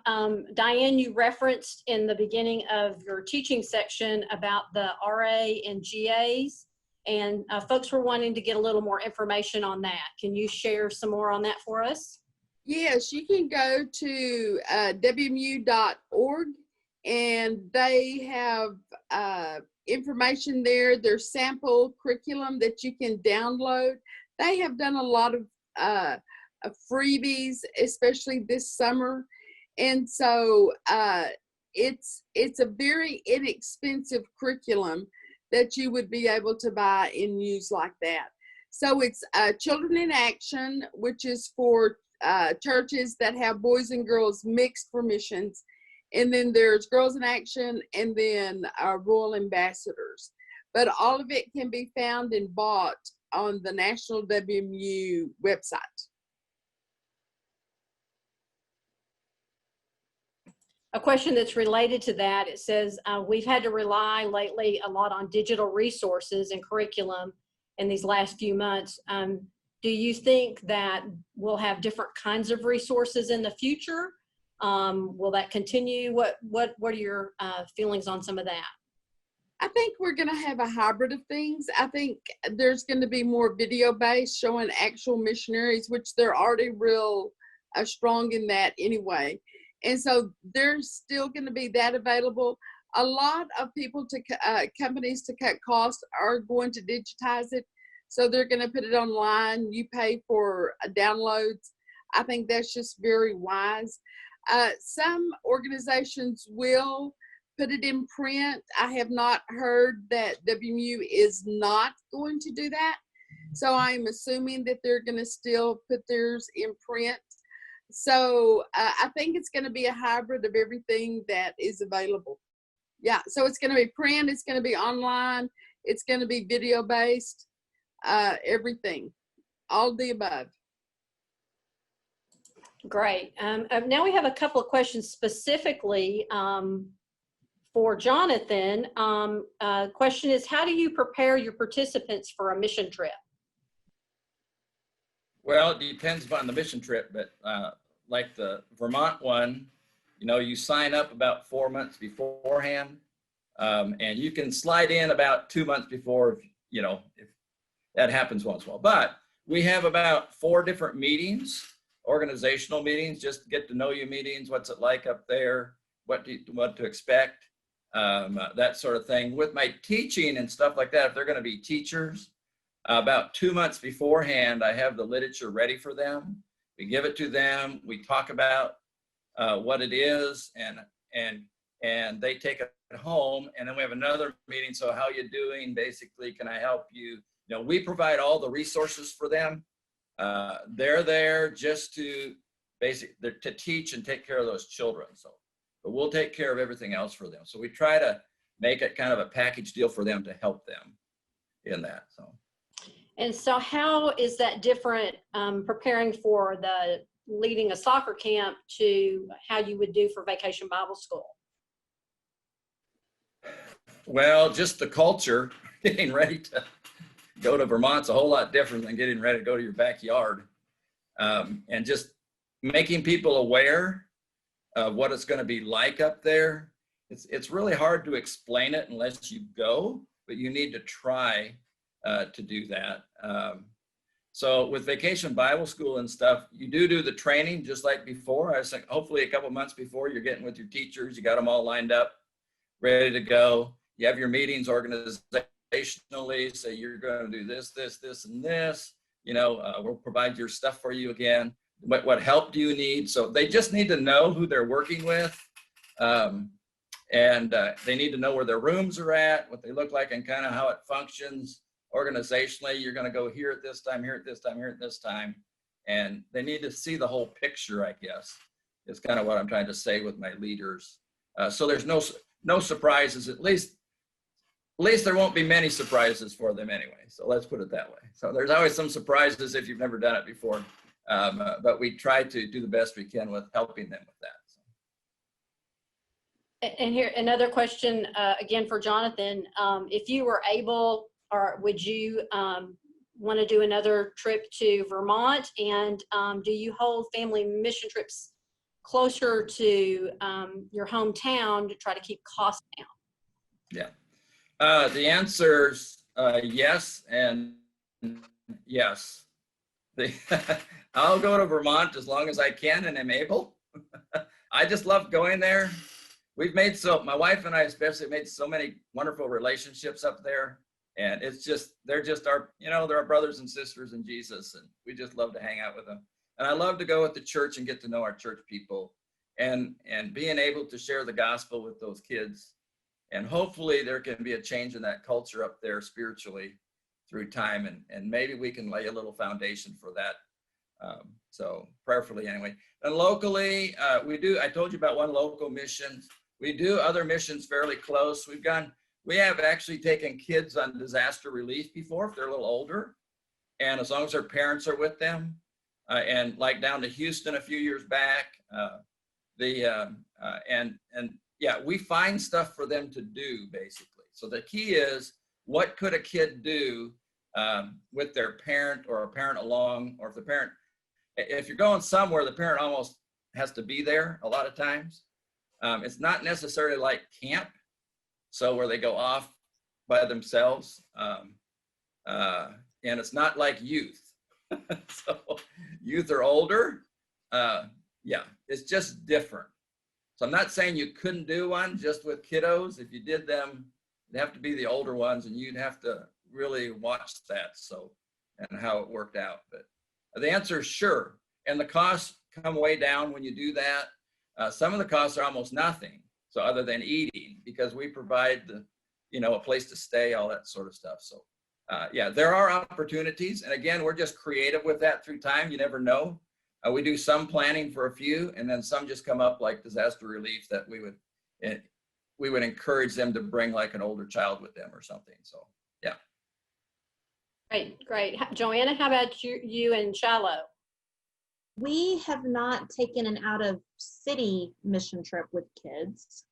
Diane, you referenced in the beginning of your teaching section about the RA and GAs, and folks were wanting to get a little more information on that. Can you share some more on that for us? Yes, you can go to wmu.org, and they have information there. There's sample curriculum that you can download. They have done a lot of freebies, especially this summer, and so it's a very inexpensive curriculum that you would be able to buy and use like that. So it's Children in Action, which is for churches that have boys and girls mixed for missions. And then there's Girls in Action, and then Royal Ambassadors. But all of it can be found and bought on the National WMU website. A question that's related to that, it says, we've had to rely lately a lot on digital resources and curriculum in these last few months. Do you think that we'll have different kinds of resources in the future? Will that continue? What are your feelings on some of that? I think we're going to have a hybrid of things. I think there's going to be more video-based, showing actual missionaries, which they're already real strong in that anyway. And so there's still going to be that available. A lot of people, companies to cut costs, are going to digitize it. So they're going to put it online. You pay for downloads. I think that's just very wise. Some organizations will put it in print. I have not heard that WMU is not going to do that. So I'm assuming that they're going to still put theirs in print. So I think it's going to be a hybrid of everything that is available. Yeah, so it's going to be print, it's going to be online, it's going to be video-based, everything, all the above. Great. Now we have a couple of questions specifically for Jonathan. Question is, how do you prepare your participants for a mission trip? Well, it depends upon the mission trip, but like the Vermont one, you know, you sign up about 4 months beforehand, and you can slide in about 2 months before, you know, if that happens once in a while. But we have about 4 different meetings, organizational meetings, just get to know you meetings, what's it like up there, what to expect, that sort of thing. With my teaching and stuff like that, if they're going to be teachers, about 2 months beforehand, I have the literature ready for them. We give it to them. We talk about what it is, and they take it home. And then we have another meeting. So how you doing? Basically, can I help you? You know, we provide all the resources for them. They're there just to to teach and take care of those children. So, but we'll take care of everything else for them. So we try to make it kind of a package deal for them to help them in that. So. And so how is that different, preparing for the leading a soccer camp to how you would do for Vacation Bible School? Well, just the culture, getting ready to go to Vermont's a whole lot different than getting ready to go to your backyard. And just making people aware of what it's going to be like up there. It's really hard to explain it unless you go, but you need to try to do that. So with Vacation Bible School and stuff, you do the training just like before. I was like, hopefully a couple months before, you're getting with your teachers, you got them all lined up, ready to go. You have your meetings organizationally, say you're going to do this, this, this, and this. You know, we'll provide your stuff for you again. what help do you need? So they just need to know who they're working with. And they need to know where their rooms are at, what they look like, and kind of how it functions organizationally. You're going to go here at this time, here at this time, here at this time. And they need to see the whole picture, I guess, is kind of what I'm trying to say with my leaders. So there's no surprises, at least there won't be many surprises for them anyway. So let's put it that way. So there's always some surprises if you've never done it before. But we try to do the best we can with helping them with that. And here, another question, again for Jonathan. If you were able, or would you want to do another trip to Vermont? And do you hold family mission trips closer to your hometown to try to keep costs down? Yeah. The answer's yes and yes. I'll go to Vermont as long as I can and am able. I just love going there. We've made my wife and I especially made so many wonderful relationships up there. And it's just, they're just our, they're our brothers and sisters in Jesus. And we just love to hang out with them. And I love to go with the church and get to know our church people and being able to share the gospel with those kids. And hopefully there can be a change in that culture up there spiritually through time. And maybe we can lay a little foundation for that. So prayerfully anyway. And locally, I told you about one local mission. We do other missions fairly close. We have actually taken kids on disaster relief before if they're a little older. And as long as their parents are with them, and like down to Houston a few years back, we find stuff for them to do basically. So the key is, what could a kid do with their parent or a parent along, or if you're going somewhere, the parent almost has to be there a lot of times. It's not necessarily like camp, so where they go off by themselves, and it's not like youth. So youth are older. It's just different. So I'm not saying you couldn't do one just with kiddos. If you did them, it'd have to be the older ones, and you'd have to really watch that and how it worked out. But the answer is sure. And the costs come way down when you do that. Some of the costs are almost nothing. So other than eating, because we provide a place to stay, all that sort of stuff. So there are opportunities. And again, we're just creative with that through time. You never know. We do some planning for a few, and then some just come up like disaster relief that we would encourage them to bring like an older child with them or something. So, yeah. Great. Joanna, how about you in Shiloh? We have not taken an out of city mission trip with kids.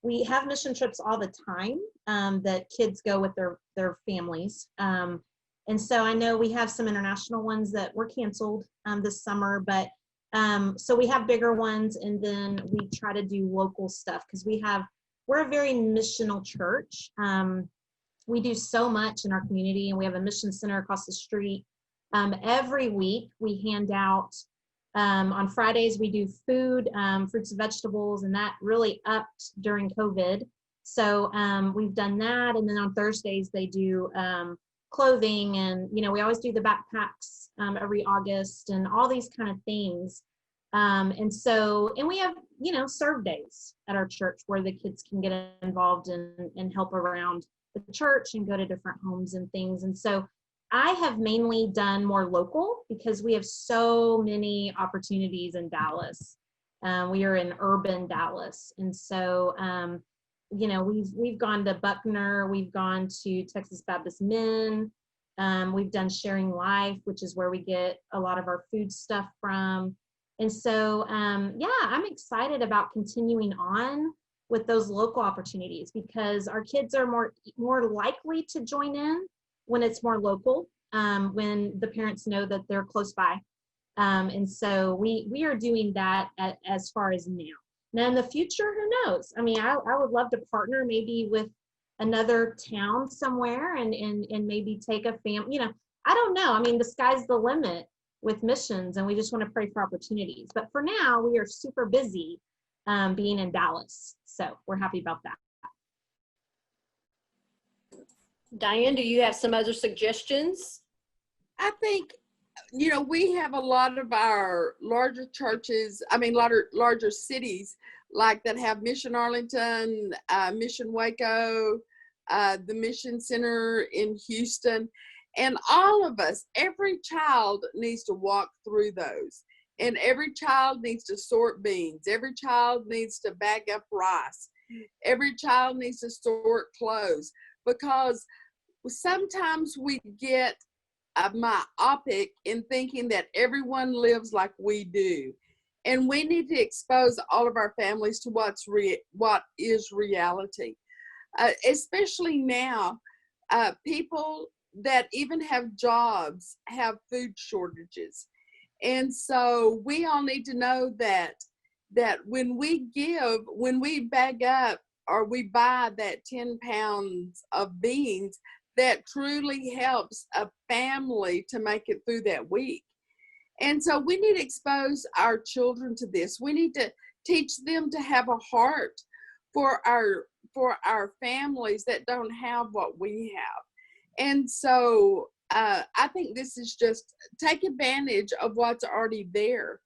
We have mission trips all the time that kids go with their families. And so I know we have some international ones that were canceled this summer, but so we have bigger ones, and then we try to do local stuff because we're a very missional church. We do so much in our community, and we have a mission center across the street. Every week we hand out, on Fridays we do food, fruits and vegetables, and that really upped during COVID. So we've done that. And then on Thursdays they do clothing, and we always do the backpacks every August and all these kind of things. And we have serve days at our church where the kids can get involved and help around the church and go to different homes and things. And so I have mainly done more local because we have so many opportunities in Dallas. We are in urban Dallas. And so, we've gone to Buckner, we've gone to Texas Baptist Men, we've done Sharing Life, which is where we get a lot of our food stuff from. And so, I'm excited about continuing on with those local opportunities because our kids are more likely to join in when it's more local, when the parents know that they're close by. And so we are doing that as far as now. Now in the future, who knows? I mean, I would love to partner maybe with another town somewhere and maybe take a family, I don't know. I mean, the sky's the limit with missions, and we just want to pray for opportunities. But for now, we are super busy being in Dallas. So we're happy about that. Diane, do you have some other suggestions? I think you know, we have a lot of our larger churches, larger cities, like that have Mission Arlington, Mission Waco, the Mission Center in Houston. And all of us, every child needs to walk through those. And every child needs to sort beans. Every child needs to bag up rice. Every child needs to sort clothes, because sometimes we get myopic in thinking that everyone lives like we do. And we need to expose all of our families to what is reality. Especially now, people that even have jobs have food shortages. And so we all need to know that when we bag up or we buy that 10 pounds of beans, that truly helps a family to make it through that week. And so we need to expose our children to this. We need to teach them to have a heart for our families that don't have what we have. And so I think this is just take advantage of what's already there.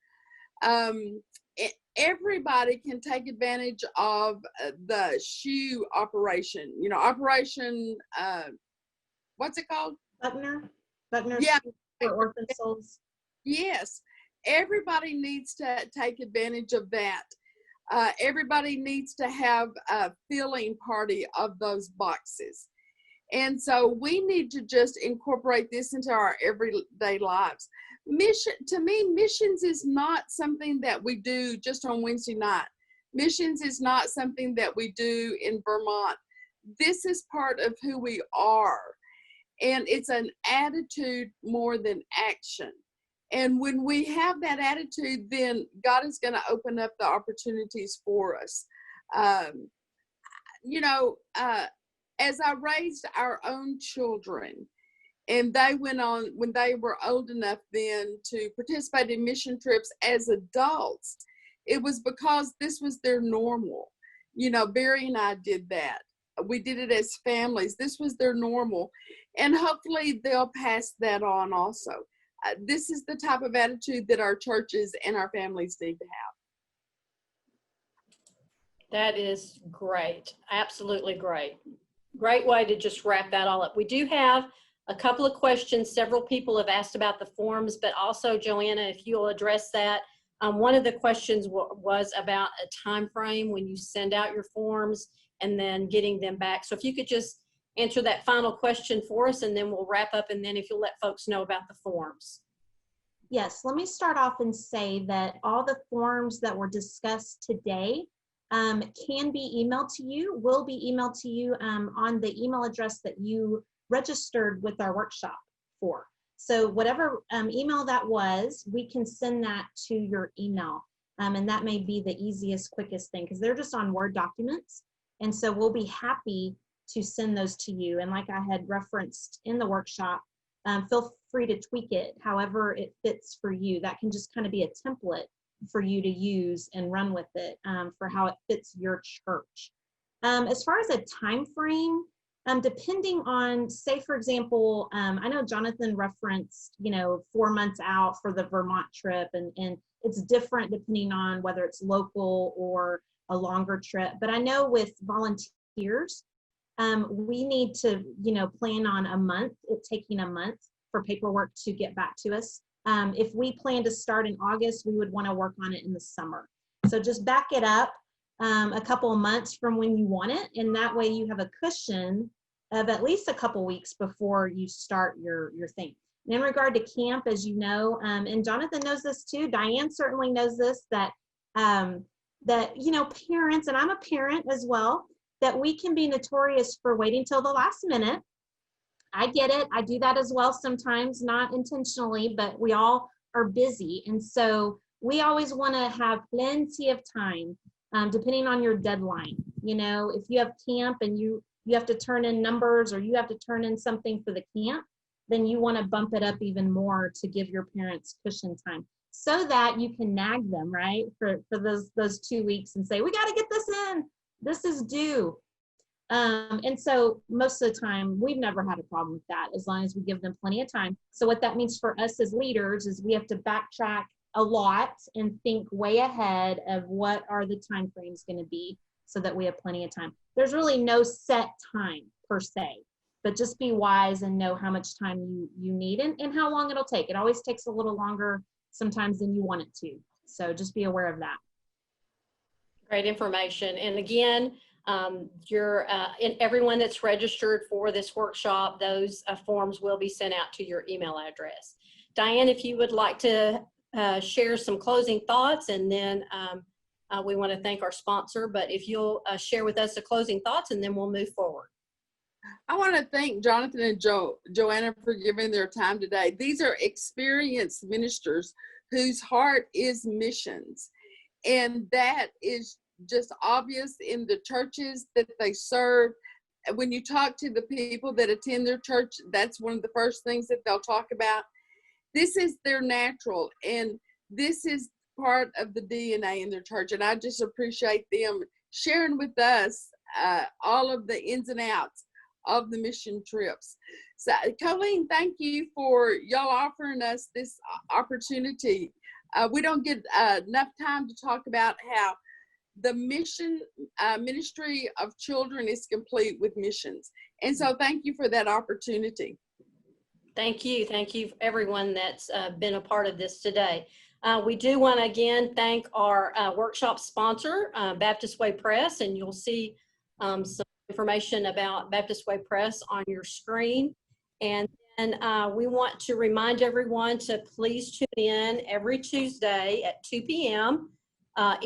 Everybody can take advantage of the shoe operation. You know, Operation, what's it called? Buckner Yeah. for orphan souls. Yes, everybody needs to take advantage of that. Everybody needs to have a filling party of those boxes. And so we need to just incorporate this into our everyday lives. To me, missions is not something that we do just on Wednesday night. Missions is not something that we do in Vermont. This is part of who we are. And it's an attitude more than action. And when we have that attitude, then God is going to open up the opportunities for us. As I raised our own children, and they went on, when they were old enough then to participate in mission trips as adults, it was because this was their normal. You know, Barry and I did that. We did it as families. This was their normal. And hopefully they'll pass that on also. This is the type of attitude that our churches and our families need to have. That is great. Absolutely great. Great way to just wrap that all up. We do have a couple of questions. Several people have asked about the forms, but also, Joanna, if you'll address that. One of the questions was about a time frame when you send out your forms and then getting them back. So if you could just answer that final question for us, and then we'll wrap up, and then if you'll let folks know about the forms. Yes, let me start off and say that all the forms that were discussed today can be emailed to you, will be emailed to you on the email address that you registered with our workshop for. So whatever email that was, we can send that to your email. And that may be the easiest, quickest thing, because they're just on Word documents. And so we'll be happy to send those to you. And like I had referenced in the workshop, feel free to tweak it however it fits for you. That can just kind of be a template for you to use and run with it for how it fits your church. As far as a time frame, depending on, say for example, I know Jonathan referenced, 4 months out for the Vermont trip, and it's different depending on whether it's local or a longer trip. But I know with volunteers, we need to, plan on it taking a month for paperwork to get back to us. If we plan to start in August, we would want to work on it in the summer. So just back it up a couple of months from when you want it, and that way you have a cushion of at least a couple weeks before you start your thing. And in regard to camp, as you know, and Jonathan knows this too, Diane certainly knows this, that parents, and I'm a parent as well, that we can be notorious for waiting till the last minute. I get it. I do that as well sometimes, not intentionally, but we all are busy. And so we always want to have plenty of time, depending on your deadline. If you have camp and you have to turn in numbers, or you have to turn in something for the camp, then you want to bump it up even more to give your parents cushion time, so that you can nag them, right, for those 2 weeks and say, we got to get this in. This is due. And so most of the time, we've never had a problem with that as long as we give them plenty of time. So what that means for us as leaders is we have to backtrack a lot and think way ahead of what are the time frames going to be so that we have plenty of time. There's really no set time per se, but just be wise and know how much time you need and how long it'll take. It always takes a little longer sometimes than you want it to. So just be aware of that. Great information. And again, everyone that's registered for this workshop, those forms will be sent out to your email address. Diane, if you would like to share some closing thoughts, and then we want to thank our sponsor, but if you'll share with us the closing thoughts, and then we'll move forward. I want to thank Jonathan and Joanna for giving their time today. These are experienced ministers whose heart is missions. And that is just obvious in the churches that they serve. When you talk to the people that attend their church, that's one of the first things that they'll talk about. This is their natural, and this is part of the DNA in their church. And I just appreciate them sharing with us all of the ins and outs of the mission trips. So Colleen, thank you for y'all offering us this opportunity. We don't get enough time to talk about how the mission ministry of children is complete with missions. And so thank you for that opportunity. Thank you. Thank you everyone that's been a part of this today. We do want to again thank our workshop sponsor, Baptist Way Press, and you'll see some information about Baptist Way Press on your screen. And then we want to remind everyone to please tune in every Tuesday at 2 p.m.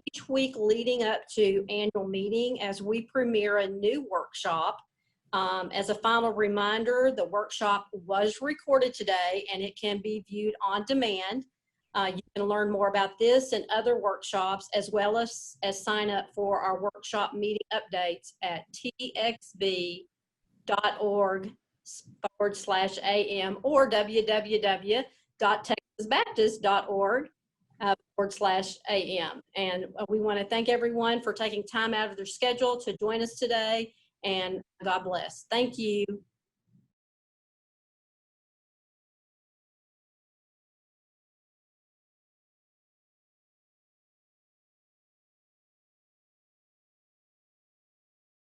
Each week leading up to annual meeting as we premiere a new workshop. As a final reminder, the workshop was recorded today and it can be viewed on demand. You can learn more about this and other workshops, as well as sign up for our workshop meeting updates at txb.org/AM or www.texasbaptist.org/AM. And we want to thank everyone for taking time out of their schedule to join us today, and God bless. Thank you.